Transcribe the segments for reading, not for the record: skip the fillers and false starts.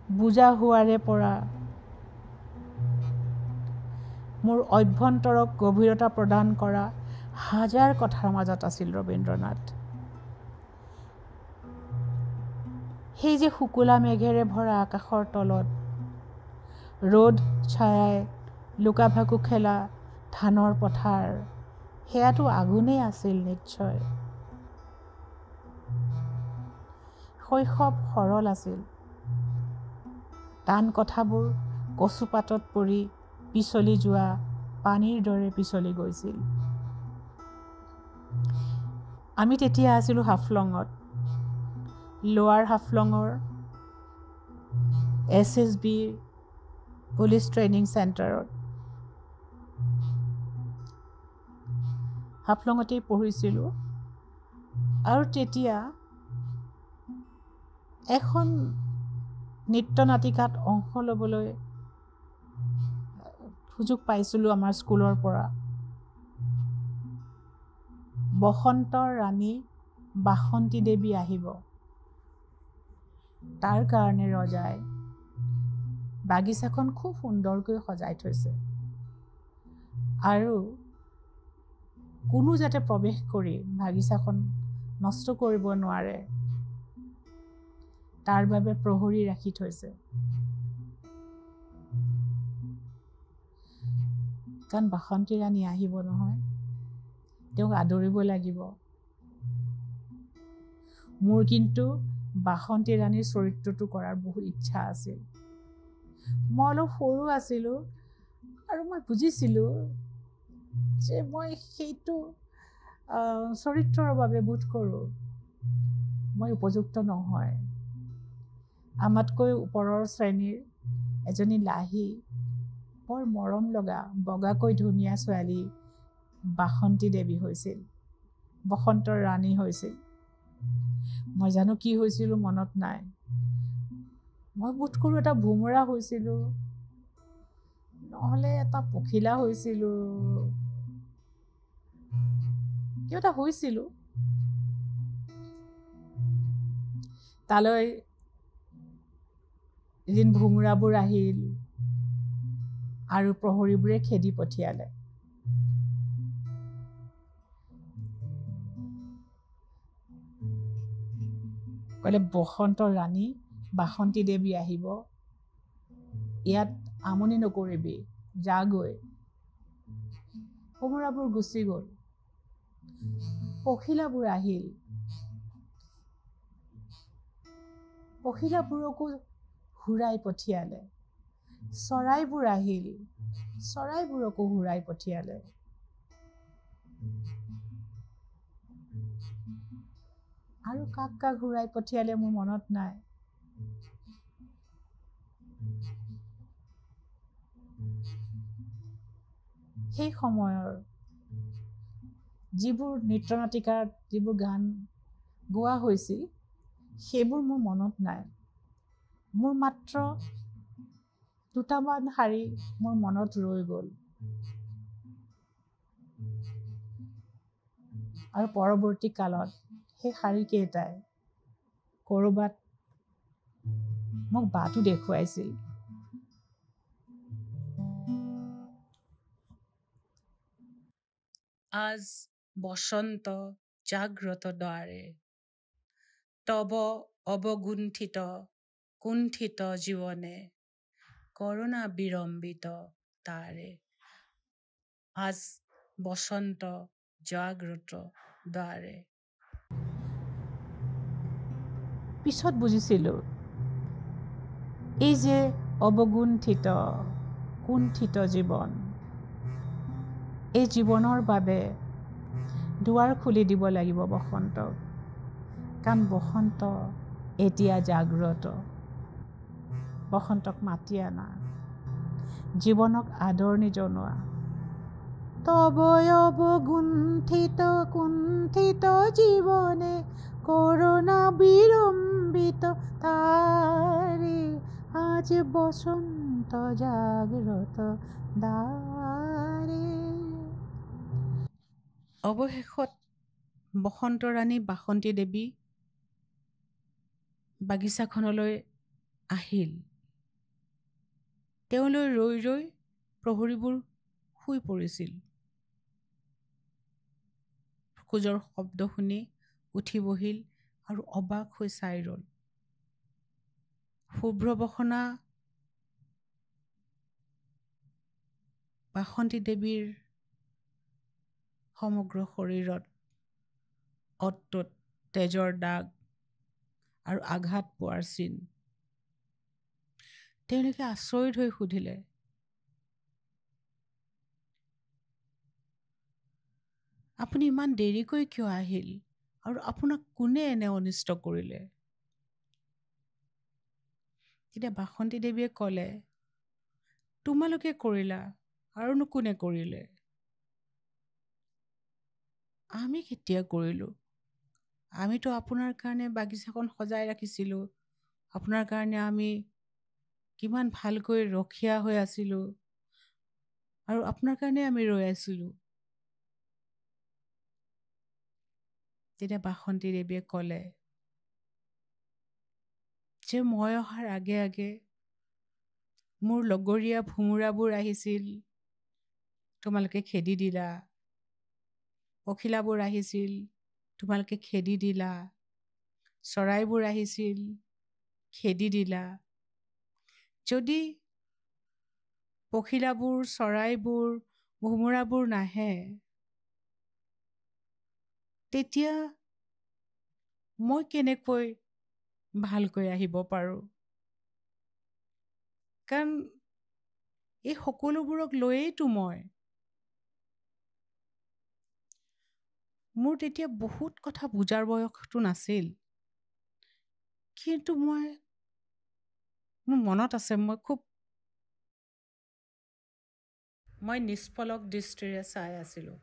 বুজা হোৱাৰে পৰা মোৰ অভ্যন্তৰক গভীৰতা প্ৰদান কৰা হাজাৰ কথাৰ মাজত আছিল ৰবীন্দ্ৰনাথ। সেই যে শুকুলা মেঘেৰে ভৰা আকাশৰ তলত ৰ'দ ছায়াই লুকা-ভাকু খেলা ধানৰ পথাৰ, সেয়াটো আগুনেই আছিল নিশ্চয়। শৈশৱ সৰল আছিল। টান কথাবোৰ কচুপাতত পৰি পিছলি যোৱা পানীৰ দৰে পিছলি গৈছিল। আমি তেতিয়া আছিলোঁ হাফলঙত, লোৱাৰ হাফলঙৰ SSB পুলিচ ট্ৰেইনিং চেণ্টাৰত। হাফলঙতেই পঢ়িছিলোঁ আৰু তেতিয়া এখন নৃত্য নাটিকাত অংশ ল'বলৈ সুযোগ পাইছিলোঁ আমাৰ স্কুলৰ পৰা। বসন্তৰ ৰাণী বাসন্তী দেৱী আহিব, তাৰ কাৰণে ৰজাই বাগিচাখন খুব সুন্দৰকৈ সজাই থৈছে আৰু কোনো যাতে প্ৰৱেশ কৰি বাগিচাখন নষ্ট কৰিব নোৱাৰে তাৰ বাবে প্ৰহৰী ৰাখি থৈছে। কাৰণ বাসন্তী ৰাণী আহিব নহয়, তেওঁক আদৰিব লাগিব। মোৰ কিন্তু বাসন্তী ৰাণীৰ চৰিত্ৰটো কৰাৰ বহুত ইচ্ছা আছিল। মই অলপ সৰু আছিলোঁ আৰু মই বুজিছিলোঁ যে মই সেইটো চৰিত্ৰৰ বাবে বোধ কৰোঁ মই উপযুক্ত নহয়। আমাতকৈ ওপৰৰ শ্ৰেণীৰ এজনী লাহী বৰ মৰম লগা বগাকৈ ধুনীয়া ছোৱালী বাসন্তী দেৱী হৈছিল, বসন্তৰ ৰাণী হৈছিল। মই জানো কি হৈছিলোঁ মনত নাই। মই বোধ কৰোঁ এটা ভোমোৰা হৈছিলোঁ, নহ'লে এটা পখিলা হৈছিলোঁ, কিবা এটা হৈছিলোঁ। তালৈ এদিন ভোমোৰাবোৰ আহিল আৰু প্ৰহৰীবোৰে খেদি পঠিয়ালে। ক'লে বসন্তৰ ৰাণী বাসন্তী দেৱী আহিব, ইয়াত আমনি নকৰিবি, যাগৈ। ভোমোৰাবোৰ গুচি গ'ল। পখিলাবোৰ আহিল, পখিলাবোৰকো ঘূৰাই পঠিয়ালে। চৰাইবোৰ আহিল, চৰাইবোৰকো ঘূৰাই পঠিয়ালে। আৰু কাক কাক ঘূৰাই পঠিয়ালে মোৰ মনত নাই। সেই সময়ৰ যিবোৰ নৃত্য নাটিকাত যিবোৰ গান গোৱা হৈছিল সেইবোৰ মোৰ মনত নাই। মোৰ মাত্ৰ দুটামান শাৰী মোৰ মনত ৰৈ গ'ল। আৰু পৰৱৰ্তী কালত সেই শাৰীকেইটাই ক'ৰবাত মোক বাটো দেখুৱাইছিল। আজ বসন্ত জাগ্ৰত দ্বাৰে, তব অৱগুণ্ঠিত কুণ্ঠিত জীৱনে, কৰোণা বিৰম্বিত তাৰে। আজ বসন্ত জাগ্ৰত দ্বাৰে। পিছত বুজিছিলোঁ এই যে অৱগুণ্ঠিত কুণ্ঠিত জীৱন, এই জীৱনৰ বাবে দুৱাৰ খুলি দিব লাগিব বসন্তক। কাৰণ বসন্ত এতিয়া জাগ্ৰত। বসন্তক মাতি আনা, জীৱনক আদৰণি জনোৱা। তব অৱগুণ্ঠিত কুণ্ঠিত জীৱনে, কৰোণা বিৰম্বিত তাৰে। আজ বসন্ত জাগ্ৰত দ্বাৰে। অৱশেষত বসন্ত ৰাণী বাসন্তী দেৱী বাগিচাখনলৈ আহিল। তেওঁলৈ ৰৈ ৰৈ প্ৰহৰীবোৰ শুই পৰিছিল। খোজৰ শব্দ শুনি উঠি বহিল আৰু অবাক হৈ চাই ৰ'ল। শুভ্ৰ বসনা বাসন্তী দেৱীৰ সমগ্ৰ শৰীৰত অট্টত তেজৰ দাগ আৰু আঘাত পোৱাৰ চিন। তেওঁলোকে আচৰিত হৈ সুধিলে, আপুনি ইমান দেৰিকৈ কিয় আহিল আৰু আপোনাক কোনে এনে অনিষ্ট কৰিলে? তেতিয়া বাসন্তী দেৱীয়ে ক'লে, তোমালোকে কৰিলা আৰুনো কোনে কৰিলে? আমি কেতিয়া কৰিলোঁ? আমিতো আপোনাৰ কাৰণে বাগিচাখন সজাই ৰাখিছিলোঁ। আপোনাৰ কাৰণে আমি কিমান ভালকৈ ৰখীয়া হৈ আছিলোঁ আৰু আপোনাৰ কাৰণে আমি ৰৈ আছিলোঁ। তেতিয়া বাসন্তী দেৱীয়ে ক'লে যে মই অহাৰ আগে আগে মোৰ লগৰীয়া ভোমোৰাবোৰ আহিছিল, তোমালোকে খেদি দিলা। পখিলাবোৰ আহিছিল, তোমালোকে খেদি দিলা। চৰাইবোৰ আহিছিল, খেদি দিলা। যদি পখিলাবোৰ, চৰাইবোৰ, ভোমোৰাবোৰ নাহে, তেতিয়া মই কেনেকৈ ভালকৈ আহিব পাৰোঁ? কাৰণ এই সকলোবোৰক লৈয়েইতো মোৰ তেতিয়া বহুত কথা বুজাৰ বয়সটো নাছিল। কিন্তু মোৰ মনত আছে মই নিষ্পলক দৃষ্টিৰে চাই আছিলোঁ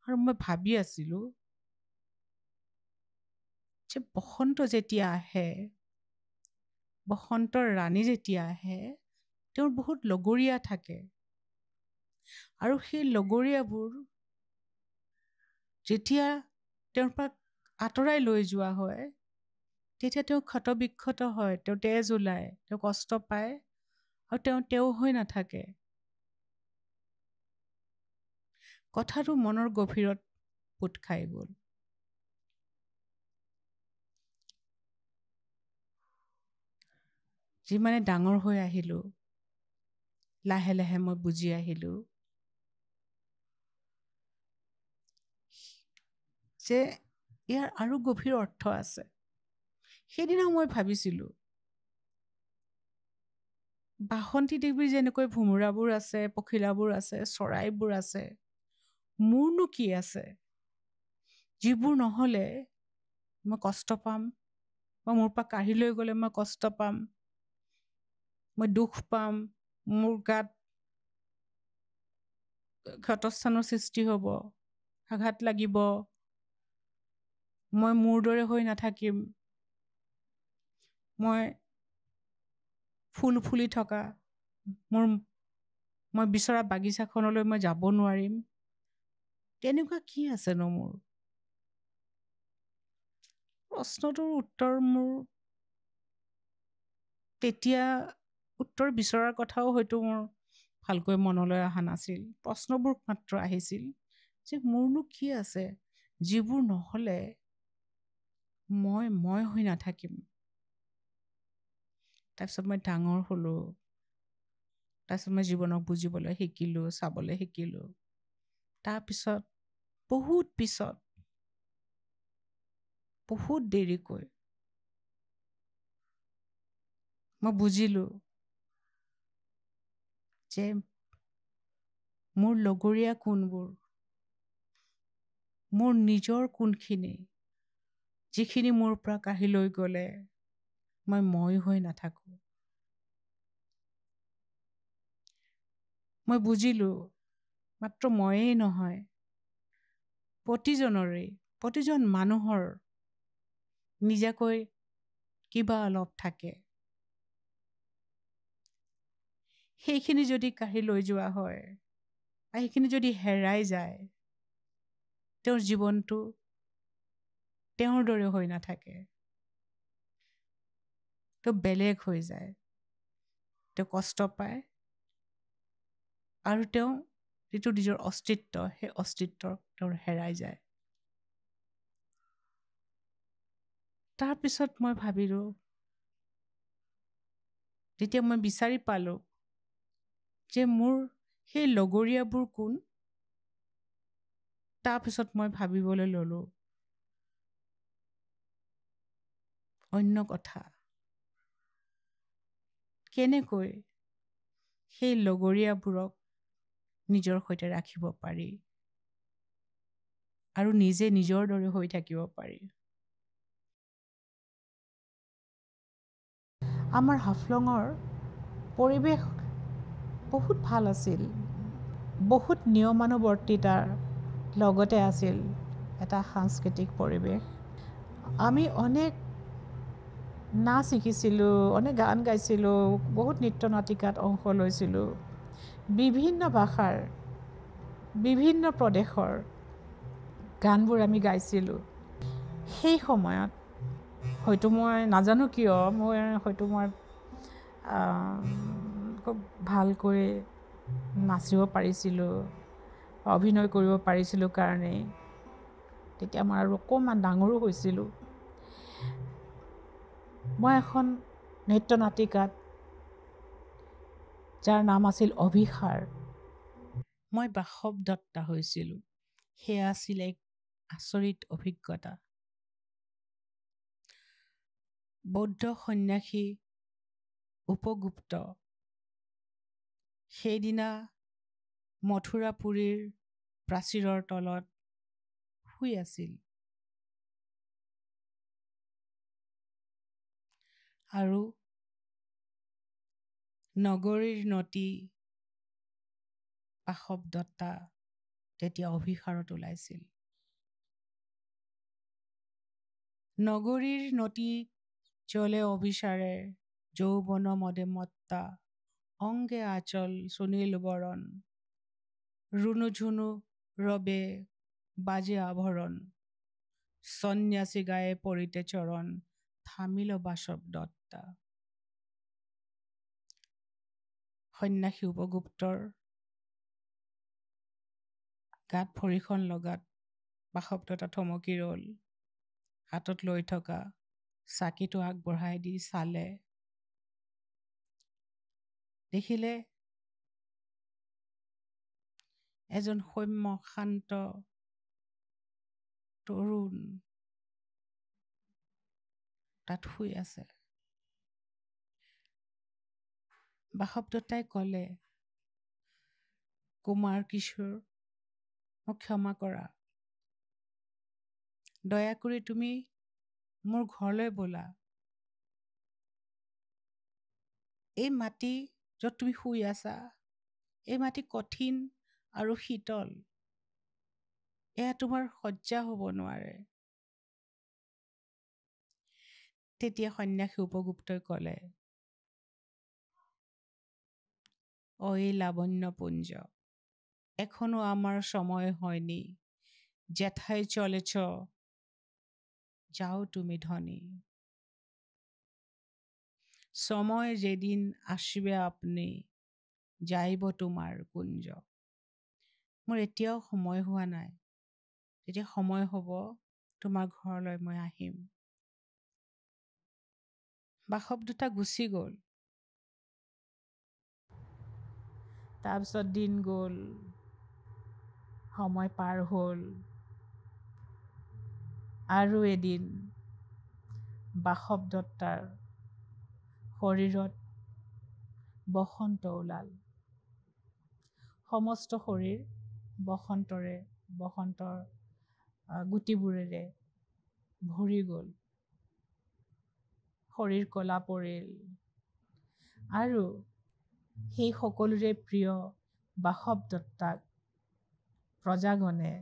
আৰু মই ভাবি আছিলোঁ যে বসন্ত যেতিয়া আহে, বসন্তৰ ৰাণী যেতিয়া আহে, তেওঁৰ বহুত লগৰীয়া থাকে আৰু সেই লগৰীয়াবোৰ যেতিয়া তেওঁৰ পৰা আঁতৰাই লৈ যোৱা হয়, তেতিয়া তেওঁ ক্ষতবিক্ষত হয়, তেওঁ তেজ ওলায়, তেওঁ কষ্ট পায় আৰু তেওঁ হৈ নাথাকে। কথাটো মনৰ গভীৰত পোত খাই গ'ল। যিমানে ডাঙৰ হৈ আহিলোঁ, লাহে লাহে মই বুজি আহিলোঁ যে ইয়াৰ আৰু গভীৰ অৰ্থ আছে। সেইদিনা মই ভাবিছিলোঁ, বাসন্তী দেৱীৰ যেনেকৈ ভোমোৰাবোৰ আছে, পখিলাবোৰ আছে, চৰাইবোৰ আছে, মোৰনো কি আছে? যিবোৰ নহ'লে মই কষ্ট পাম, বা মোৰ পৰা কাঢ়ি লৈ গ'লে মই কষ্ট পাম, মই দুখ পাম, মোৰ গাত ক্ষতস্থানৰ সৃষ্টি হ'ব, আঘাত লাগিব, মই মোৰ দৰে হৈ নাথাকিম, মই ফুল ফুলি থকা মই বিচৰা বাগিচাখনলৈ মই যাব নোৱাৰিম। তেনেকুৱা কি আছেনো মোৰ? প্ৰশ্নটোৰ উত্তৰ মোৰ তেতিয়া উত্তৰ বিচৰাৰ কথাও হয়তো মোৰ ভালকৈ মনলৈ অহা নাছিল। প্ৰশ্নবোৰ মাত্ৰ আহিছিল যে মোৰনো কি আছে যিবোৰ নহ'লে মই হৈ নাথাকিম। তাৰপিছত মই ডাঙৰ হ'লোঁ, তাৰপিছত মই জীৱনক বুজিবলৈ শিকিলোঁ, চাবলৈ শিকিলোঁ। তাৰপিছত বহুত দেৰিকৈ মই বুজিলোঁ যে মোৰ লগৰীয়া কোনবোৰ, মোৰ নিজৰ কোনখিনি, যিখিনি মোৰ পৰা কাঢ়ি লৈ গ'লে মই হৈ নাথাকোঁ। মই বুজিলোঁ মাত্ৰ ময়েই নহয়, প্ৰতিজন মানুহৰ নিজাকৈ কিবা অলপ থাকে। সেইখিনি যদি কাঢ়ি লৈ যোৱা হয়, সেইখিনি যদি হেৰাই যায়, তেওঁৰ জীৱনটো তেওঁৰ দৰে হৈ নাথাকে, তেওঁ বেলেগ হৈ যায়। তেওঁ কষ্ট পায় আৰু তেওঁ যিটো নিজৰ অস্তিত্ব সেই অস্তিত্ব তেওঁৰ হেৰাই যায়। তাৰপিছত মই ভাবিলোঁ, যেতিয়া মই বিচাৰি পালোঁ যে মোৰ সেই লগৰীয়াবোৰ কোন, তাৰপিছত মই ভাবিবলৈ ল'লোঁ অন্য কথা। কেনেকৈ সেই লগৰীয়াবোৰক নিজৰ সৈতে ৰাখিব পাৰি আৰু নিজে নিজৰ দৰে হৈ থাকিব পাৰি। আমাৰ হাফলঙৰ পৰিৱেশ বহুত ভাল আছিল। বহুত নিয়মানুৱৰ্তিতাৰ লগতে আছিল এটা সাংস্কৃতিক পৰিৱেশ। আমি অনেক নাচ শিকিছিলোঁ, অনেক গান গাইছিলোঁ, বহুত নৃত্য নাটিকাত অংশ লৈছিলোঁ। বিভিন্ন ভাষাৰ, বিভিন্ন প্ৰদেশৰ গানবোৰ আমি গাইছিলোঁ। সেই সময়ত হয়তো মই নাজানো কিয় মই খুব ভালকৈ নাচিব পাৰিছিলোঁ, অভিনয় কৰিব পাৰিছিলোঁ কাৰণেই তেতিয়া মই আৰু অকণমান ডাঙৰো হৈছিলোঁ। মই এখন নৃত্য নাটিকাত যাৰ নাম আছিল অভিসাৰ, মই বাসৱ দত্তা হৈছিলোঁ। সেয়া আছিল এক আচৰিত অভিজ্ঞতা। বৌদ্ধ সন্যাসী উপগুপ্ত সেইদিনা মথুৰাপুৰীৰ প্ৰাচীৰৰ তলত শুই আছিল আৰু নগৰীৰ নটী বাসৱ দত্তা তেতিয়া অভিসাৰত ওলাইছিল। নগৰীৰ নটী জলে অভিসাৰে যৌৱন মদে মত্তা অংগে আচল সুনীল বৰণ ৰুণুঝুনু ৰবে বাজে আভৰণ সন্ন্যাসী গায়ে পৰিতে চৰণ থামিল বাসৱ দত্তা। সন্যাসী উপগুপ্তৰ গাত ভৰিখন লগাত বাসৱ দত্তা থমকি ৰ'ল। হাতত লৈ থকা চাকিটো আগবঢ়াই দি চালে, দেখিলে এজন সৌম্য শান্ত তৰুণ তাত শুই আছে। বাসৱ দত্তাই ক'লে, কুমাৰ কিশোৰ, মোক ক্ষমা কৰা, দয়া কৰি তুমি মোৰ ঘৰলৈ ব'লা। এই মাটি য'ত তুমি শুই আছা, এই মাটি কঠিন আৰু শীতল, এয়া তোমাৰ শয্যা হ'ব নোৱাৰে। তেতিয়া সন্যাসী উপগুপ্তই ক'লে, এই লাবণ্যপুঞ্জ, এখনো আমার সময় হয়নি, যেথায় চলেছ যাও তুমি ধনী, সময় যেদিন আসবে আপনি যাইব তোমাৰ কুঞ্জ। মোৰ এতিয়াও সময় হোৱা নাই, যেতিয়া সময় হ'ব তোমাৰ ঘৰলৈ মই আহিম। বাসৱ দত্তা গুচি গ'ল। তাৰপিছত দিন গ'ল, সময় পাৰ হ'ল। আৰু এদিন বাসৱ দত্তাৰ শৰীৰত বসন্ত ওলাল। সমস্ত শৰীৰ বসন্তৰ গুটিবোৰেৰে ভৰি গ'ল। শৰীৰ ক'লা পৰিল আৰু সেই সকলোৰে প্ৰিয় বাসৱ দত্তাক প্ৰজাগণে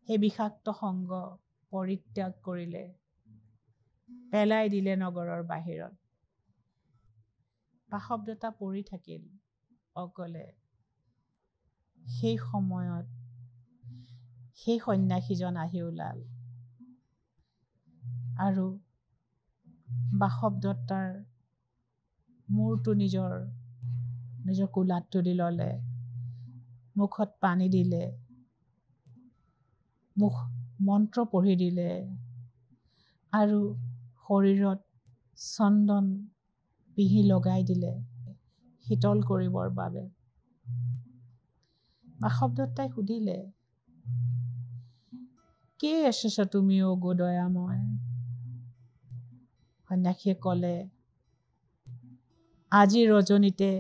সেই বিষাক্ত সংগ পৰিত্যাগ কৰিলে, পেলাই দিলে নগৰৰ বাহিৰত। বাসৱ দত্তা পৰি থাকিল অকলে। সেই সময়ত সেই সন্যাসীজন আহি ওলাল আৰু বাসৱ দত্তাৰ মূৰটো নিজৰ কোলাত তুলি ল'লে, মুখত পানী দিলে, মন্ত্ৰ পঢ়ি দিলে আৰু শৰীৰত চন্দন পিহি লগাই দিলে শীতল কৰিবৰ বাবে। বাসৱদত্তাই সুধিলে, কে এসেছ তুমি অ গোদয়াময়? সন্যাসীয়ে ক'লে, আজি রজনীতে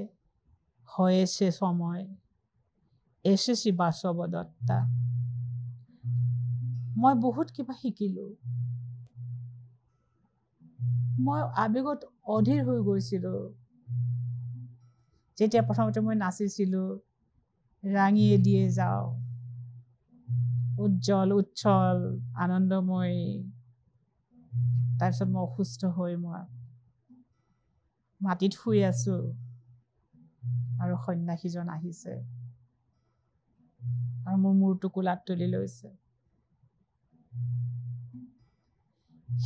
হয়েছে সময়, এসেছি বাসৱদত্তা। মই বহুত কিবা শিকিলোঁ। মই আবেগত অধীৰ হৈ গৈছিলোঁ। যেতিয়া প্ৰথমতে মই নাচিছিলোঁ, ৰাঙিয়ে দিয়ে যাওঁ, উজ্জ্বল উচ্ছল আনন্দময়। তাৰপিছত মই অসুস্থ হৈ মই মাটিত শুই আছোঁ আৰু সন্যাসীজন আহিছে আৰু মোৰ মূৰটো কোলাত তুলি লৈছে।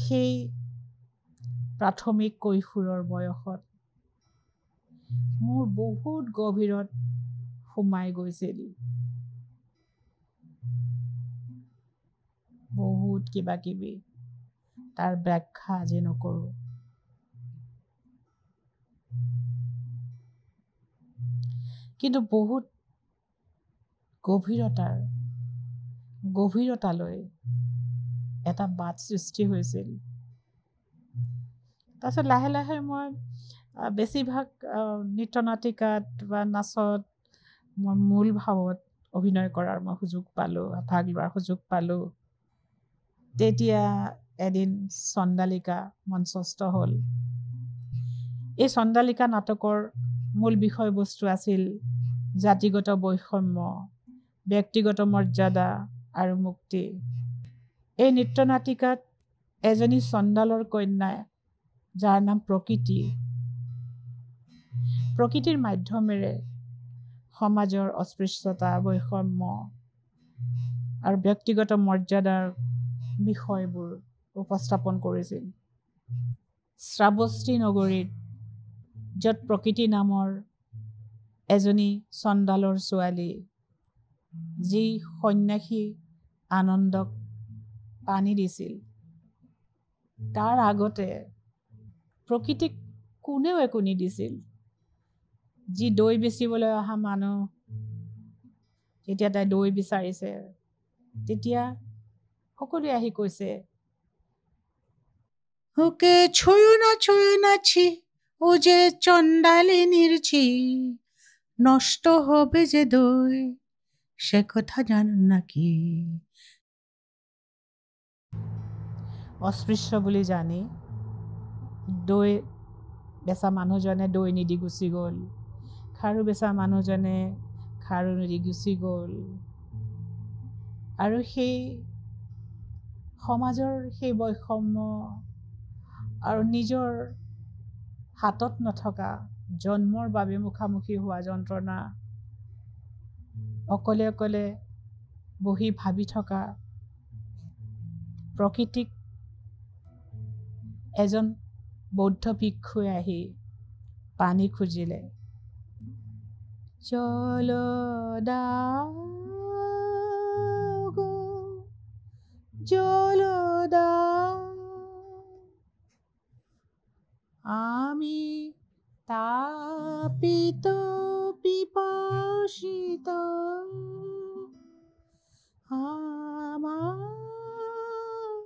সেই প্ৰাথমিক কৈশোৰৰ বয়সত মোৰ বহুত গভীৰত সোমাই গৈছিল। বহুত কিবা কিবি, তাৰ ব্যাখ্যা আজি নকৰোঁ। কিন্তু বহুত গভীৰতালৈ এটা বাট সৃষ্টি হৈছিল। তাৰপিছত লাহে লাহে মই বেছিভাগ নৃত্য নাটিকাত বা নাচত মই মূল ভাৱত অভিনয় কৰাৰ মই সুযোগ পালোঁ, ভাগ লোৱাৰ সুযোগ পালোঁ। তেতিয়া এদিন চণ্ডালিকা মঞ্চস্থ হ'ল। এই চণ্ডালিকা নাটকৰ মূল বিষয়বস্তু আছিল জাতিগত বৈষম্য, ব্যক্তিগত মৰ্যাদা আৰু মুক্তি। এই নৃত্য নাটিকাত এজনী চণ্ডালৰ কন্যা, যাৰ নাম প্ৰকৃতিৰ মাধ্যমেৰে সমাজৰ অস্পৃশ্যতা, বৈষম্য আৰু ব্যক্তিগত মৰ্যাদাৰ বিষয়বোৰ উপস্থাপন কৰিছিল। শ্ৰাৱস্তী নগৰীত, য'ত প্ৰকৃতি নামৰ এজনী চণ্ডালৰ ছোৱালী, যি সন্যাসী আনন্দক পানী দিছিল, তাৰ আগতে প্ৰকৃতিক কোনেও একো নিদিছিল। যি দৈ বেচিবলৈ অহা মানুহ, যেতিয়া তাই দৈ বিচাৰিছে, তেতিয়া সকলোৱে আহি কৈছে, ওকে ছুঁয়ো না ছি, ও যে চণ্ডালিনীর ছি, নষ্ট হবে যে দই, সে কথা জানো নাকি। অস্পৃশ্য বুলি জানি দৈ বেচা মানুহজনে দৈ নিদি গুচি গ'ল, খাৰু বেচা মানুহজনে খাৰু নিদি গুচি গ'ল। আৰু সেই সমাজৰ সেই বৈষম্য আৰু নিজৰ হাতত নথকা জন্মৰ বাবে মুখামুখি হোৱা যন্ত্ৰণা, অকলে অকলে বহি ভাবি থকা প্ৰকৃতিক এজন বৌদ্ধ ভিক্ষুৱে আহি পানী খুজিলে। জলদাও গো জলদাও, আমি তাপিত পিপাসিত, আমায়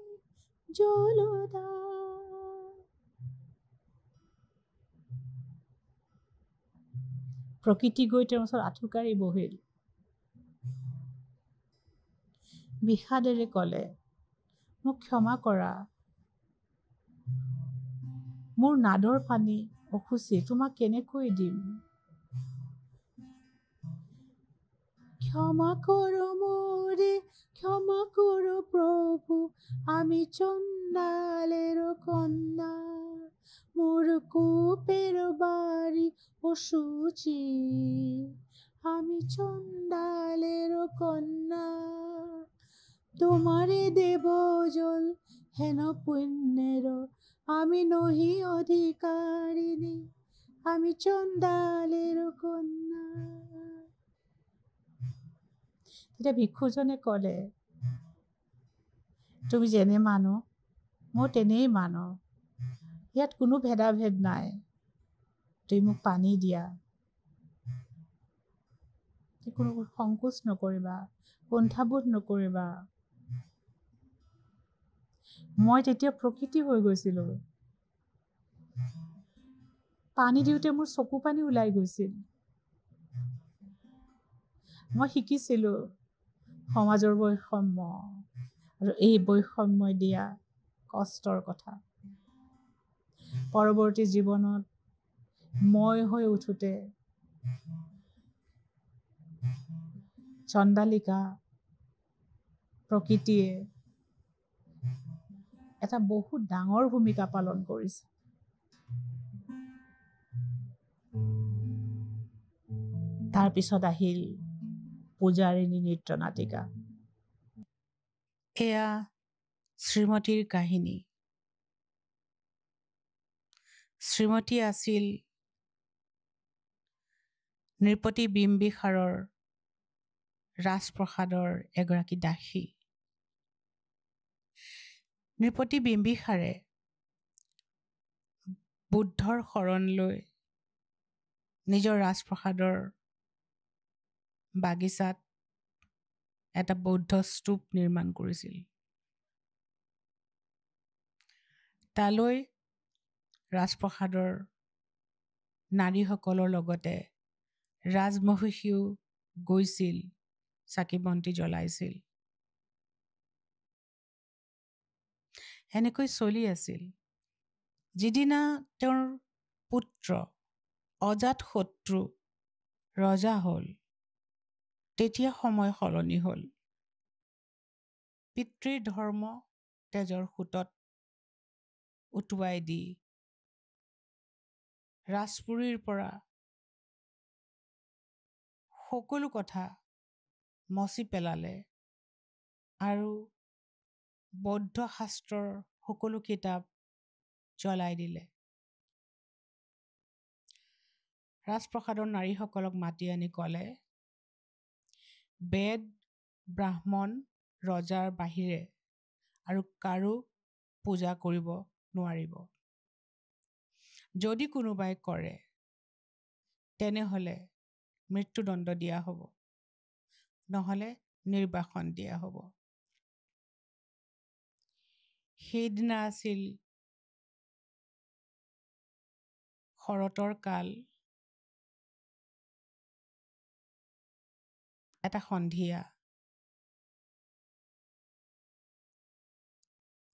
জল দাও। প্ৰকৃতি গৈ তেওঁৰ ওচৰত আঁঠুকাৰি বহিল, বিষাদেৰে ক'লে, মোক ক্ষমা কৰা, মোৰ নাদৰ পানী অসুচি, তোমাক কেনেকৈ দিম? ক্ষমা করো মোরে, ক্ষমা করো প্রভু, আমি চণ্ডালের কন্যা, মোর কূপের বাড়ি অসুচি, আমি চণ্ডালের কন্যা, তোমারে দেব জল হেন পুণ্যের, আমি নহি অধিকারিণী, আমি চণ্ডালের কন্যা। তেতিয়া ভিক্ষুজনে ক'লে, তুমি যেনে মানো মই তেনেই মানো, ইয়াত কোনো ভেদাভেদ নাই, তুমি মোক পানী দিয়া, কোনো সংকোচ নকৰিবা, কুণ্ঠাবোধ নকৰিবা। মই তেতিয়া প্ৰকৃতি হৈ গৈছিলোঁ। পানী দিওঁতে মোৰ চকু পানী ওলাই গৈছিল। মই শিকিছিলোঁ সমাজৰ বৈষম্য আৰু এই বৈষম্যই দিয়া কষ্টৰ কথা। পৰৱৰ্তী জীৱনত মই হৈ উঠোতে চণ্ডালিকা প্ৰকৃতিয়ে এটা বহুত ডাঙৰ ভূমিকা পালন কৰিছে। তাৰপিছত আহিল পূজাৰিণী নৃত্য নাটিকা। এয়া শ্ৰীমতীৰ কাহিনী। শ্ৰীমতী আছিল নৃপতি বিম্বিসাৰৰ ৰাজপ্ৰসাদৰ এগৰাকী দাসী। নৃপতি বিম্বিসাৰে বুদ্ধৰ শৰণ লৈ নিজৰ ৰাজপ্ৰসাদৰ বাগিচাত এটা বৌদ্ধ স্তূপ নিৰ্মাণ কৰিছিল। তালৈ ৰাজপ্ৰসাদৰ নাৰীসকলৰ লগতে ৰাজমহিষীও গৈছিল, চাকি বন্তি জ্বলাইছিল। এনেকৈ চলি আছিল। যিদিনা তেওঁৰ পুত্ৰ অজাতশত্ৰু ৰজা হ'ল, তেতিয়া সময় সলনি হ'ল। পিতৃৰ ধৰ্ম তেজৰ সোঁতত উটুৱাই দি ৰাজপুৰীৰ পৰা সকলো কথা মচি পেলালে আৰু বৌদ্ধ শাস্ত্ৰৰ সকলো কিতাপ জ্বলাই দিলে। ৰাজপ্ৰসাদৰ নাৰীসকলক মাতি আনি ক'লে, বেদ ব্ৰাহ্মণ ৰজাৰ বাহিৰে আৰু কাৰো পূজা কৰিব নোৱাৰিব। যদি কোনোবাই কৰে তেনেহ'লে মৃত্যুদণ্ড দিয়া হ'ব, নহ'লে নিৰ্বাসন দিয়া হ'ব। সেইদিনা আছিল শৰতৰ কাল। এটা সন্ধিয়া।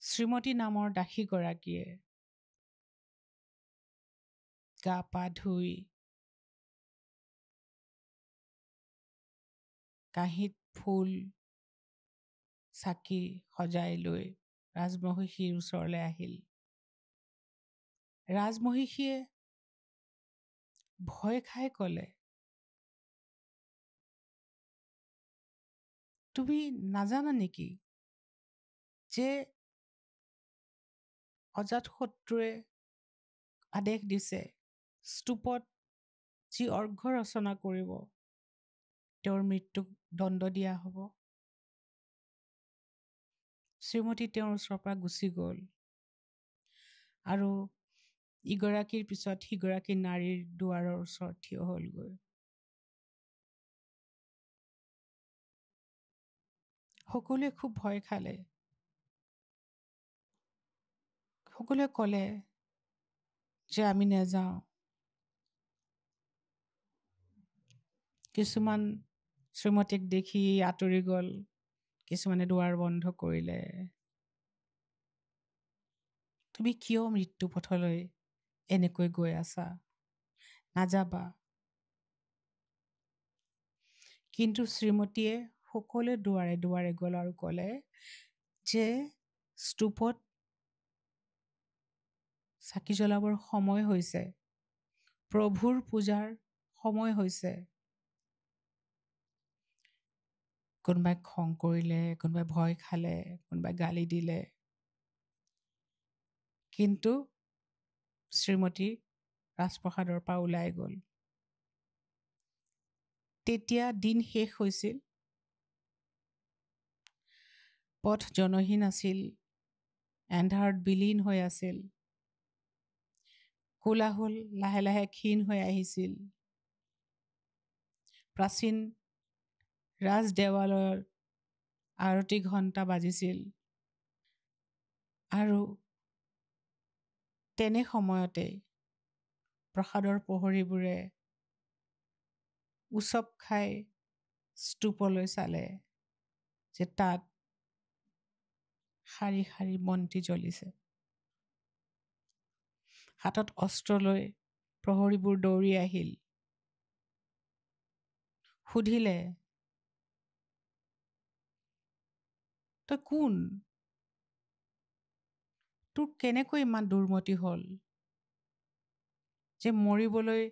শ্ৰীমতী নামৰ দাসীগৰাকীয়ে গা পা ধুই কাঁহীত ফুল চাকি সজাই লৈ ৰাজমহিষীৰ ওচৰলৈ আহিল। ৰাজমহিষীয়ে ভয় খাই ক'লে, তুমি নাজানা নেকি যে অজাতশত্ৰুৱে আদেশ দিছে স্তূপত যি অৰ্ঘ্য ৰচনা কৰিব তেওঁৰ মৃত্যুক দণ্ড দিয়া হ'ব। শ্ৰীমতী তেওঁৰ ওচৰৰ পৰা গুচি গ'ল আৰু ইগৰাকীৰ পিছত সিগৰাকী নাৰীৰ দুৱাৰৰ ওচৰত থিয় হ'লগৈ। সকলোৱে খুব ভয় খালে। সকলোৱে ক'লে যে আমি নাযাওঁ। কিছুমান শ্ৰীমতীক দেখি আঁতৰি গ'ল, কিছুমানে দুৱাৰ বন্ধ কৰিলে। তুমি কিয় মৃত্যু পথলৈ এনেকৈ গৈ আছা? নাযাবা। কিন্তু শ্ৰীমতীয়ে সকলোৱে দুৱাৰে দুৱাৰে গ'ল আৰু ক'লে যে স্তূপত চাকি জ্বলাবৰ সময় হৈছে, প্ৰভুৰ পূজাৰ সময় হৈছে। কোনোবাই খং কৰিলে, কোনোবাই ভয় খালে, কোনোবাই গালি দিলে। কিন্তু শ্ৰীমতী ৰাজপ্ৰসাদৰ পৰা ওলাই গ'ল। তেতিয়া দিন শেষ হৈছিল। পথ জনহীন আছিল, এন্ধাৰত বিলীন হৈ আছিল। কোলাহল লাহে লাহে ক্ষীণ হৈ আহিছিল। প্ৰাচীন ৰাজদেৱালয়ৰ আৰতি ঘণ্টা বাজিছিল। আৰু তেনে সময়তে প্ৰসাদৰ প্ৰহৰীবোৰে উচপ খাই স্তূপলৈ চালে যে তাত শাৰী শাৰী বন্তি জ্বলিছে। হাতত অস্ত্ৰ লৈ প্ৰহৰীবোৰ দৌৰি আহিল। সুধিলে, তই কোন? তোৰ কেনেকৈ ইমান দুৰ্মতি হ'ল যে মৰিবলৈ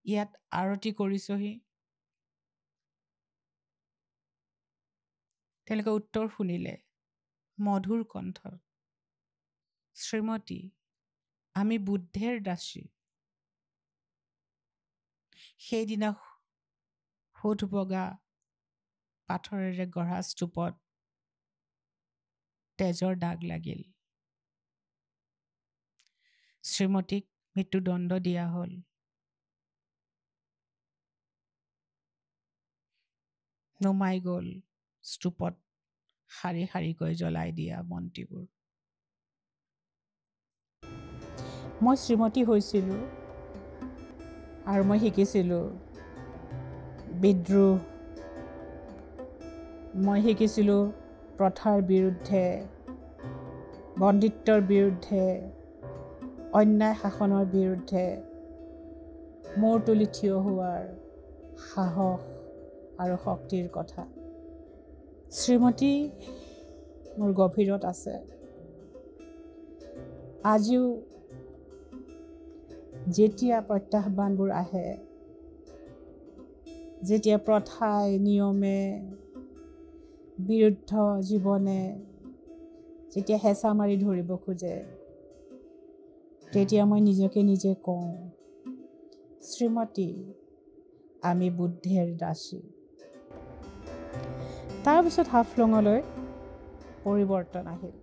ইয়াত আৰতি কৰিছহি? তেওঁলোকে উত্তৰ শুনিলে মধুৰ কণ্ঠত, শ্ৰীমতী, আমি বুদ্ধেৰ দাসী। সেইদিনা সোধ বগা পাথৰেৰে গঢ়া স্তূপত তেজৰ দাগ লাগিল। শ্ৰীমতীক মৃত্যুদণ্ড দিয়া হ'ল। নুমাই গ'ল স্তূপত শাৰী শাৰীকৈ জ্বলাই দিয়া বন্তিবোৰ। মই শ্ৰীমতী হৈছিলোঁ আৰু মই শিকিছিলোঁ বিদ্ৰোহ। মই শিকিছিলোঁ প্ৰথাৰ বিৰুদ্ধে, বন্দিত্বৰ বিৰুদ্ধে, অন্যায় শাসনৰ বিৰুদ্ধে মূৰ তুলি থিয় হোৱাৰ সাহস আৰু শক্তিৰ কথা। শ্ৰীমতী মোৰ গভীৰত আছে। আজিও যেতিয়া প্ৰত্যাহ্বানবোৰ আহে, যেতিয়া প্ৰথাই নিয়মে বিৰুদ্ধ জীৱনে যেতিয়া হেঁচা মাৰি ধৰিব খোজে, তেতিয়া মই নিজকে নিজে কওঁ, শ্ৰীমতী, আমি বুদ্ধেৰ দাসী। তাৰপিছত হাফলঙলৈ পৰিৱৰ্তন আহিল।